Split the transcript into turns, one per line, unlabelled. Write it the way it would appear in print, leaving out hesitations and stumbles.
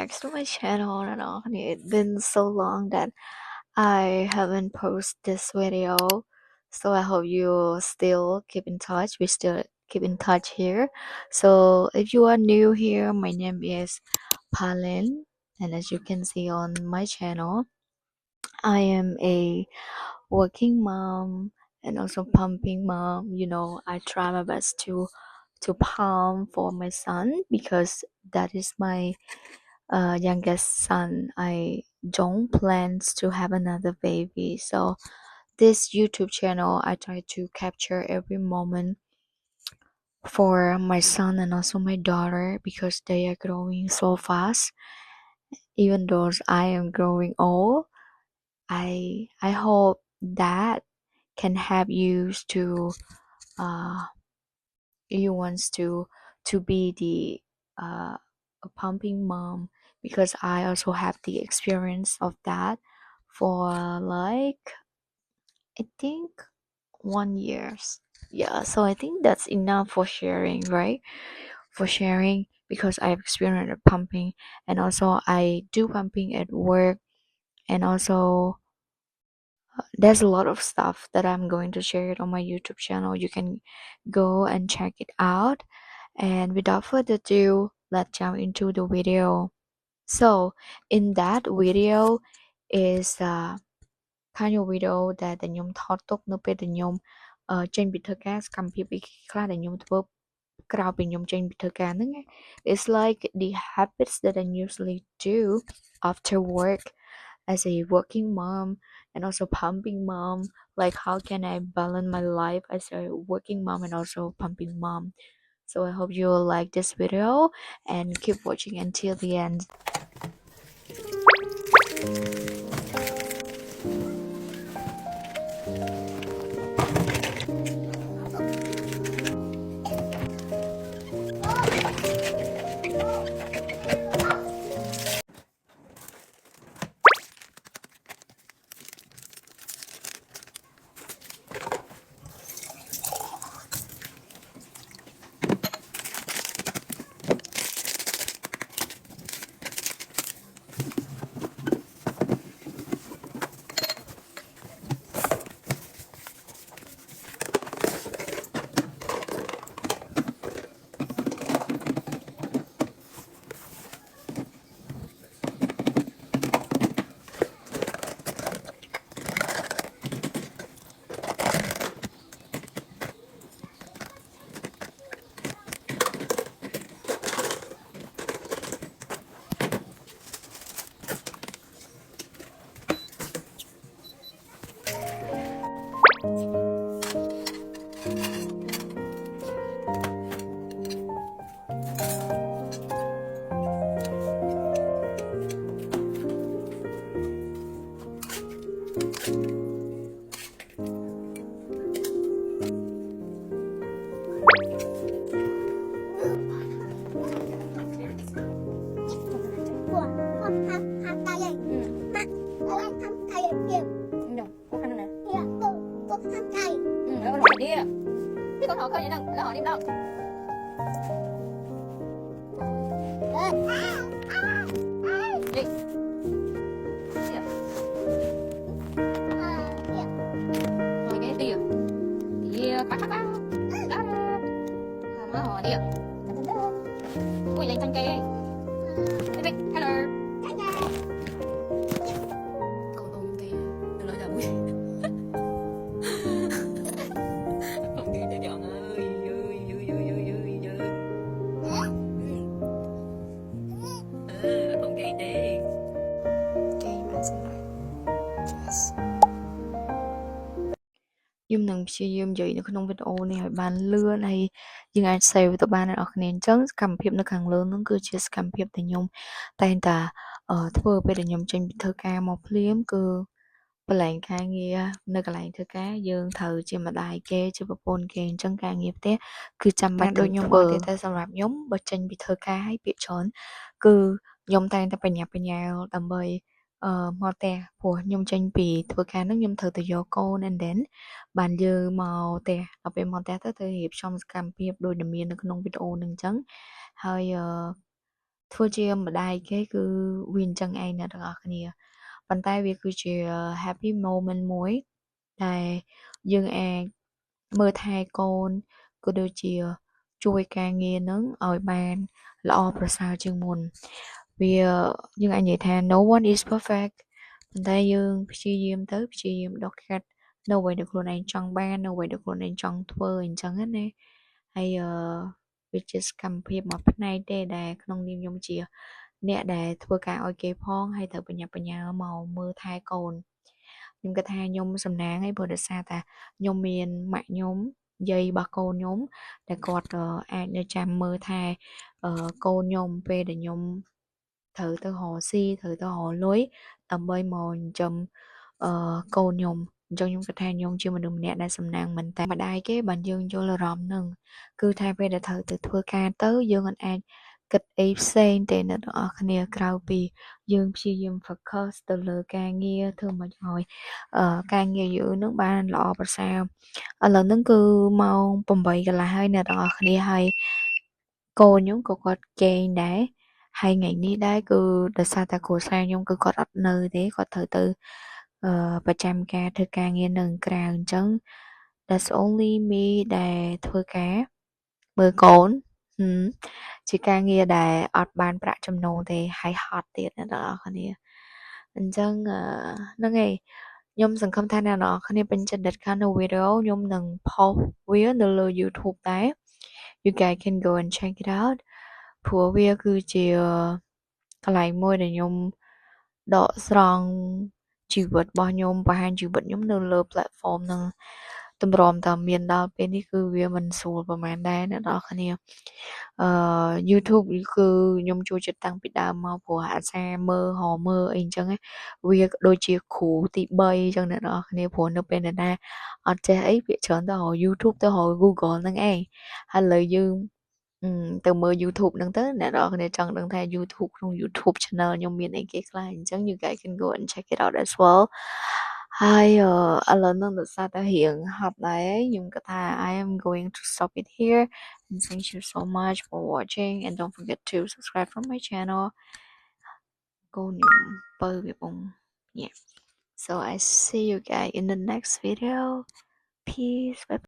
back to my channel and all. It's been so long that I haven't posted this video, so I hope you still keep in touch. We still keep in touch here. So if you are new here, my name is Palin, and as you can see on my channel, I am a working mom and also pumping mom. I try my best to pump for my son because that is my youngest son. I don't plan to have another baby. So this YouTube channel, I try to capture every moment for my son and also my daughter because they are growing so fast. Even though I am growing old, I hope that can help you to you wants to be the a pumping mom because I also have the experience of that for like I think 1 years. Yeah, so I think that's enough for sharing, right? For sharing because I've experienced pumping and also I do pumping at work and also there's a lot of stuff that I'm going to share it on my YouTube channel. You can go and check it out. And without further ado, let's jump into the video. So in that video is kind of video ដែលតែខ្ញុំថតទុកនៅពេលដែលខ្ញុំចេញពីធ្វើការសកម្មភាពអីខ្លះដែលខ្ញុំធ្វើក្រៅពីខ្ញុំចេញពីធ្វើការហ្នឹង It's like the habits that I usually do after work as a working mom and also pumping mom. Like how can I balance my life as a working mom and also pumping mom. So I hope you will like this video and keep watching until the end.
Thế con họ khơi vậy đâu, là họ đi đâu? Đi. Rồi cái đi. Đi bắt bắt. Đó. Mà họ đi. Ui lên thân cây. Đi. Hello. Cậu ôm cây. Đừng nói là ui. Không đi cho chọn ơi. Không cây đi. Cây mà xin lại. Yes.
ខ្ញុំនឹងព្យាយាមនិយាយនៅក្នុងវីដេអូនេះឲ្យបានលឿនហើយយើងអាច save ទៅបានអ្នកនរគ្នាអញ្ចឹងសកម្មភាពនៅខាងលើហ្នឹងគឺជាសកម្មភាពដែលខ្ញុំតែងតែធ្វើពេលដែលខ្ញុំចេញពីធ្វើការមកភ្លាមគឺកន្លែងការងារនៅកន្លែងធ្វើការយើងត្រូវជាម្ដាយគេជាប្រពន្ធគេអញ្ចឹងការងារផ្ទះគឺចាំបាច់ដូចខ្ញុំបើតែសម្រាប់ខ្ញុំបើចេញពីធ្វើការហើយពាក្យច្រើនគឺខ្ញុំតែងតែបញ្ញាបញ្ញាលដើម្បីមកផ្ទះព្រោះខ្ញុំចេញពីធ្វើការហ្នឹងខ្ញុំត្រូវទៅយកកូន and then បានយើងមកផ្ទះដល់ពេលមកផ្ទះទៅត្រូវរៀបចំសកម្មភាពដូចដែលមាននៅក្នុងវីដេអូហ្នឹងអញ្ចឹងហើយ ធ្វើជាម្ដាយគេគឺវាអញ្ចឹងឯងអ្នកទាំងអស់គ្នាប៉ុន្តែវាគឺជា happy moment មួយដែលយើងអាចមើលថែកូនក៏ដូចជាជួយការងារនឹងឲ្យបានល្អប្រសើរជាងមុនវាយើងអាចនិយាយថា no one is perfect ប៉ុន្តែយើងព្យាយាមដកកាត់នៅអ្វីដែលខ្លួនឯងចង់បាននៅអ្វីដែលខ្លួនឯងចង់ធ្វើអញ្ចឹងណាហើយវាជាសកម្មភាពមួយផ្នែកទេដែលក្នុងនាមខ្ញុំជាអ្នកដែលធ្វើការឲ្យគេផងហើយត្រូវបញ្ញាប់បញ្ញាល់មកមើលថែកូនខ្ញុំគិតថាខ្ញុំសំណាងឯងព្រោះដោយសារតែខ្ញុំមានម៉ាក់ខ្ញុំយាយរបស់កូនខ្ញុំដែលគាត់អាចនៅចាំមើលថែកូនខ្ញុំពេលដែលខ្ញុំត្រូវទៅរកស៊ីត្រូវទៅរកលុយដើម្បីមកចិញ្ចឹមកូនខ្ញុំអញ្ចឹងខ្ញុំគិតថាខ្ញុំជាមនុស្សម្នាក់ដែលសំណាងមែនតែម្ដាយគេបានយើងយល់អារម្មណ៍នឹងគឺថាពេលដែលត្រូវទៅធ្វើការទៅយើងអាចគិតអីផ្សេងទេអ្នកទាំងអស់គ្នាក្រៅពីយើងព្យាយាម focus ទៅលើការងារធ្វើមិនឲ្យការងារយើងនឹងបានល្អប្រសើរឥឡូវហ្នឹងគឺម៉ោង8កន្លះហើយអ្នកទាំងអស់គ្នាហើយកូនខ្ញុំក៏គាត់គេងដែរហើយថ្ងៃនេះដែរគឺដោយសារតែគ្រួសារខ្ញុំគឺគាត់អត់នៅទេគាត់ត្រូវទៅប្រចាំការធ្វើការងារនៅក្រៅអញ្ចឹង that's only me ដែលធ្វើការមើលកូនជាការងារដែលអត់បានប្រាក់ចំណូលទេហើយហត់ទៀតអ្នកនរគ្នាអញ្ចឹងហ្នឹងហើយខ្ញុំសង្ឃឹមថាអ្នកនរគ្នាពេញចិត្តដែលខាងនៅវីដេអូខ្ញុំនឹង post វានៅលើ YouTube ដែរ you guys can go and check it out ព្រោះវាគឺជាកន្លែងមួយដែលខ្ញុំដកស្រង់ជីវិតរបស់ខ្ញុំបង្ហាញជីវិតខ្ញុំនៅលើ platform ហ្នឹងតម្រាំតែមានដល់ពេលនេះគឺវាមិនស្រួលប្រហែលដែរអ្នកនរគ្នាYouTube គឺខ្ញុំចូលចិត្តតាំងពីដើមមកព្រោះអាសាមើលអីអញ្ចឹងវាដូចជាគ្រូទី3អញ្ចឹងអ្នកនរគ្នាព្រោះនៅពេលណាអត់ចេះអីភាគច្រើនទៅរក YouTube ទៅរក Google ហ្នឹងឯងហើយឥឡូវយើងទៅមើល YouTube ហ្នឹងទៅអ្នកនរគ្នាចង់ដឹងថា YouTube ក្នុង YouTube channel ខ្ញុំមានអីគេខ្លះអញ្ចឹង you guys can go and check it out as well ហើយឥឡូវហ្នឹងដោយសារតែរៀងហត់ដែរខ្ញុំគិតថា I am going to stop it here and thank you so much for watching and don't forget to subscribe from my channel កូនខ្ញុំបើវាបង yeah so I see you guys in the next video peace bye